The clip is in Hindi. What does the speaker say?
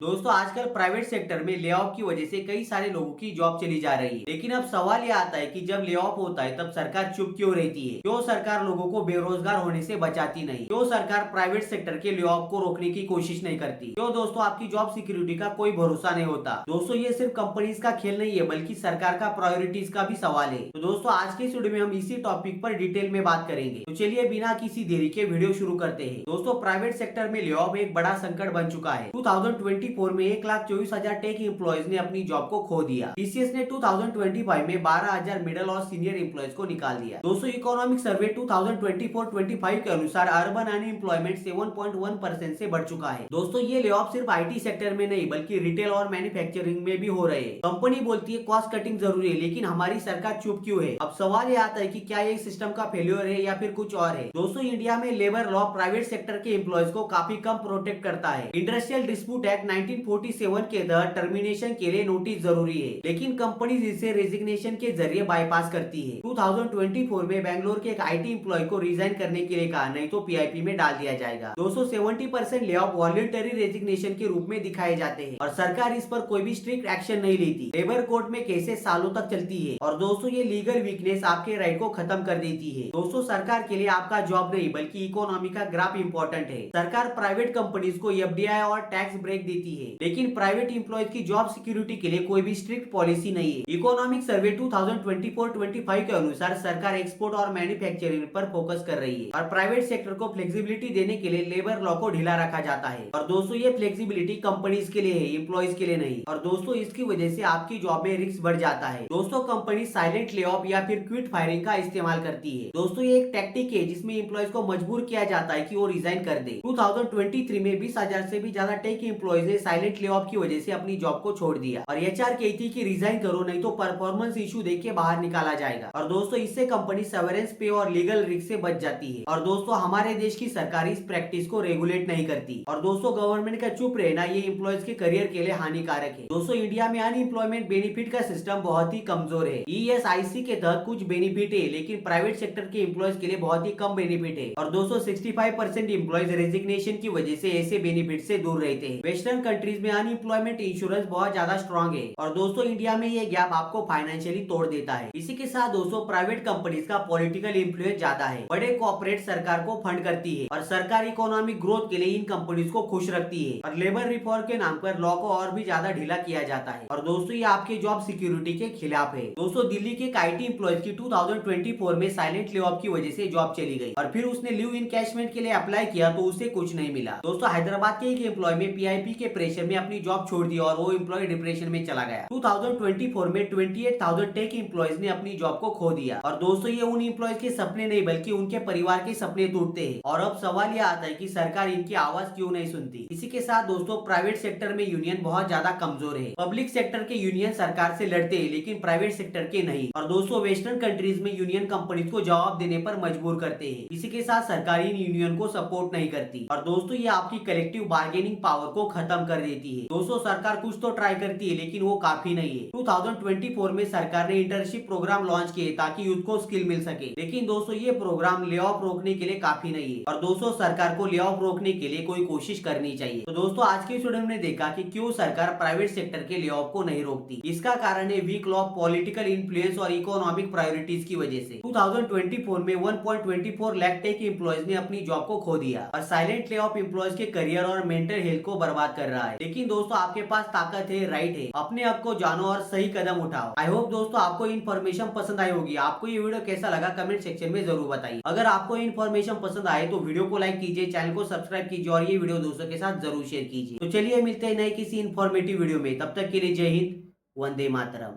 दोस्तों आजकल प्राइवेट सेक्टर में ले ऑफ की वजह से कई सारे लोगों की जॉब चली जा रही है। लेकिन अब सवाल ये आता है कि जब ले ऑफ होता है तब सरकार चुप क्यों रहती है? क्यों सरकार लोगों को बेरोजगार होने से बचाती नहीं? क्यों सरकार प्राइवेट सेक्टर के ले ऑफ को रोकने की कोशिश नहीं करती? क्यों दोस्तों आपकी जॉब सिक्योरिटी का कोई भरोसा नहीं होता? दोस्तों ये सिर्फ कंपनीज का खेल नहीं है बल्कि सरकार का प्रायोरिटीज का भी सवाल है। तो दोस्तों आज के इस वीडियो में हम इसी टॉपिक पर डिटेल में बात करेंगे। तो चलिए बिना किसी देरी के वीडियो शुरू करते हैं। दोस्तों प्राइवेट सेक्टर में ले ऑफ एक बड़ा संकट बन चुका है। 2024 में 1,24,000 टेक एम्प्लॉयज ने अपनी जॉब को खो दिया। टीसीएस ने 2025 में 12,000 मिडिल और सीनियर एम्प्लॉयज को निकाल दिया। दोस्तों इकोनॉमिक सर्वे 2024-25 के अनुसार अर्बन अनएम्प्लॉयमेंट 7.1% से बढ़ चुका है। दोस्तों ये ले ऑफ सिर्फ आईटी सेक्टर में नहीं बल्कि रिटेल और मैन्युफैक्चरिंग में भी हो रहे हैं। कंपनी बोलती है कॉस्ट कटिंग जरूरी है, लेकिन हमारी सरकार चुप क्यों है? अब सवाल ये आता है कि क्या ये सिस्टम का फेल्योर है या फिर कुछ और है। दोस्तों इंडिया में लेबर लॉ प्राइवेट सेक्टर के एम्प्लॉयज को काफी कम प्रोटेक्ट करता है। इंडस्ट्रियल डिस्प्यूट एक्ट 1947 के तहत टर्मिनेशन के लिए नोटिस जरूरी है, लेकिन कंपनीज इसे रेजिग्नेशन के जरिए बाईपास करती है। 2024 में बेंगलोर के एक आईटी एम्प्लॉय को रिजाइन करने के लिए कहा, नहीं तो पीआईपी में डाल दिया जाएगा। 270% ले ऑफ वॉलंटरी रेजिग्नेशन के रूप में दिखाए जाते हैं और सरकार इस पर कोई भी स्ट्रिक्ट एक्शन नहीं लेती। लेबर कोर्ट में केसेस सालों तक चलती है और दोस्तों ये लीगल वीकनेस आपके राइट को खत्म कर देती है। दोस्तों सरकार के लिए आपका जॉब नहीं बल्कि इकोनॉमी का ग्राफ इम्पोर्टेंट है। सरकार प्राइवेट कंपनीज को एफडीआई और टैक्स ब्रेक देती है, लेकिन प्राइवेट एम्प्लॉयज की जॉब सिक्योरिटी के लिए कोई भी स्ट्रिक्ट पॉलिसी नहीं है। इकोनॉमिक सर्वे 2024-25 के अनुसार सरकार एक्सपोर्ट और मैन्युफैक्चरिंग पर फोकस कर रही है और प्राइवेट सेक्टर को फ्लेक्सिबिलिटी देने के लिए लेबर लॉ को ढीला रखा जाता है। और दोस्तों ये फ्लेक्सिबिलिटी कंपनीज के लिए है, एम्प्लॉयज के लिए नहीं। और दोस्तों इसकी वजह से आपकी जॉब में रिस्क बढ़ जाता है। दोस्तों कंपनी साइलेंट ले ऑफ या फिर क्विट फायरिंग का इस्तेमाल करती है। दोस्तों ये एक टैक्टिक है जिसमें एम्प्लॉयज को मजबूर किया जाता है कि वो रिजाइन कर दे। 2023 में 20,000 से भी ज्यादा टेक एम्प्लॉयज ने साइलेंट ले ऑफ की वजह से अपनी जॉब को छोड़ दिया और एचआर कहती कि रिजाइन करो, नहीं तो परफॉर्मेंस इशू देख के बाहर निकाला जाएगा। और दोस्तों इससे कंपनी सेवरेंस पे और लीगल रिस्क से बच जाती है। और दोस्तों हमारे देश की सरकार इस प्रैक्टिस को रेगुलेट नहीं करती और दोस्तों गवर्नमेंट का चुप रहना ये एम्प्लॉयज के करियर के लिए हानिकारक है। दोस्तों इंडिया में अनएम्प्लॉयमेंट बेनिफिट का सिस्टम बहुत ही कमजोर है। ईएसआईसी के तहत कुछ बेनिफिट है, लेकिन प्राइवेट सेक्टर के एम्प्लॉयज के लिए बहुत ही कम बेनिफिट है। और दोस्तों 65% एम्प्लॉयज रेजिग्नेशन की वजह से ऐसे बेनिफिट से दूर रहते हैं। वेस्टर्न कंट्रीज में अनएम्प्लॉयमेंट इंश्योरेंस बहुत ज्यादा स्ट्रॉन्ग है और दोस्तों इंडिया में ये गैप आपको फाइनेंशियली तोड़ देता है। इसी के साथ दोस्तों प्राइवेट कंपनीज का पॉलिटिकल इन्फ्लुएंस ज्यादा है। बड़े कॉर्पोरेट सरकार को फंड करती है और सरकार इकोनॉमिक ग्रोथ के लिए इन कंपनीज को खुश रखती है और लेबर रिफॉर्म के नाम पर लॉ को और भी ज्यादा ढीला किया जाता है। और दोस्तों ये आपके जॉब सिक्योरिटी के खिलाफ है। दोस्तों दिल्ली के आईटी एम्प्लॉयज की 2024 में साइलेंट ले ऑफ की वजह से जॉब चली गई और फिर उसने लीव इनकैशमेंट के लिए अप्लाई किया तो उसे कुछ नहीं मिला। दोस्तों हैदराबाद के एक एम्प्लॉय में पीआईपी के प्रेशर में अपनी जॉब छोड़ दी और वो एम्प्लॉय डिप्रेशन में चला गया। 2024 में 28,000 टेक एम्प्लॉयज ने अपनी जॉब को खो दिया और दोस्तों ये उन एम्प्लॉयज के सपने नहीं बल्कि उनके परिवार के सपने टूटते हैं। और अब सवाल ये आता है कि सरकार इनकी आवाज क्यों नहीं सुनती। इसी के साथ दोस्तों प्राइवेट सेक्टर में यूनियन बहुत ज्यादा कमजोर है। पब्लिक सेक्टर के यूनियन सरकार से लड़ते हैं, लेकिन प्राइवेट सेक्टर के नहीं। और दोस्तों वेस्टर्न कंट्रीज में यूनियन कंपनीज को जवाब देने पर मजबूर करते हैं। इसी के साथ सरकार इन यूनियन को सपोर्ट नहीं करती और दोस्तों ये आपकी कलेक्टिव बार्गेनिंग पावर को खत्म कर देती है। दोस्तों सरकार कुछ तो ट्राई करती है, लेकिन वो काफी नहीं है। 2024 में सरकार ने इंटर्नशिप प्रोग्राम लॉन्च किए ताकि यूथ को स्किल मिल सके, लेकिन दोस्तों ये प्रोग्राम ले ऑफ रोकने के लिए काफी नहीं है। और दोस्तों सरकार को ले ऑफ रोकने के लिए कोई कोशिश करनी चाहिए। तो दोस्तों आज के स्टूडेंट ने देखा कि क्यों सरकार प्राइवेट सेक्टर के ले ऑफ को नहीं रोकती। इसका कारण है वीक लॉ, पॉलिटिकल इन्फ्लुएंस और इकोनॉमिक प्रायोरिटीज की वजह से। 2024 में 1.24 लाख टेक एम्प्लॉयज ने अपनी जॉब को खो दिया और साइलेंट ले ऑफ एम्प्लॉयज के करियर और मेंटल हेल्थ को बर्बाद कर रहा है। लेकिन दोस्तों आपके पास ताकत है, राइट है, अपने आप को जानो और सही कदम उठाओ। आई होप दोस्तों आपको इन्फॉर्मेशन पसंद आई होगी। आपको ये वीडियो कैसा लगा कमेंट सेक्शन में जरूर बताइए। अगर आपको इन्फॉर्मेशन पसंद आए तो वीडियो को लाइक कीजिए, चैनल को सब्सक्राइब कीजिए और ये वीडियो दोस्तों के साथ जरूर शेयर कीजिए। तो चलिए मिलते हैं नए किसी इन्फॉर्मेटिव वीडियो में, तब तक के लिए जय हिंद, वंदे मातरम।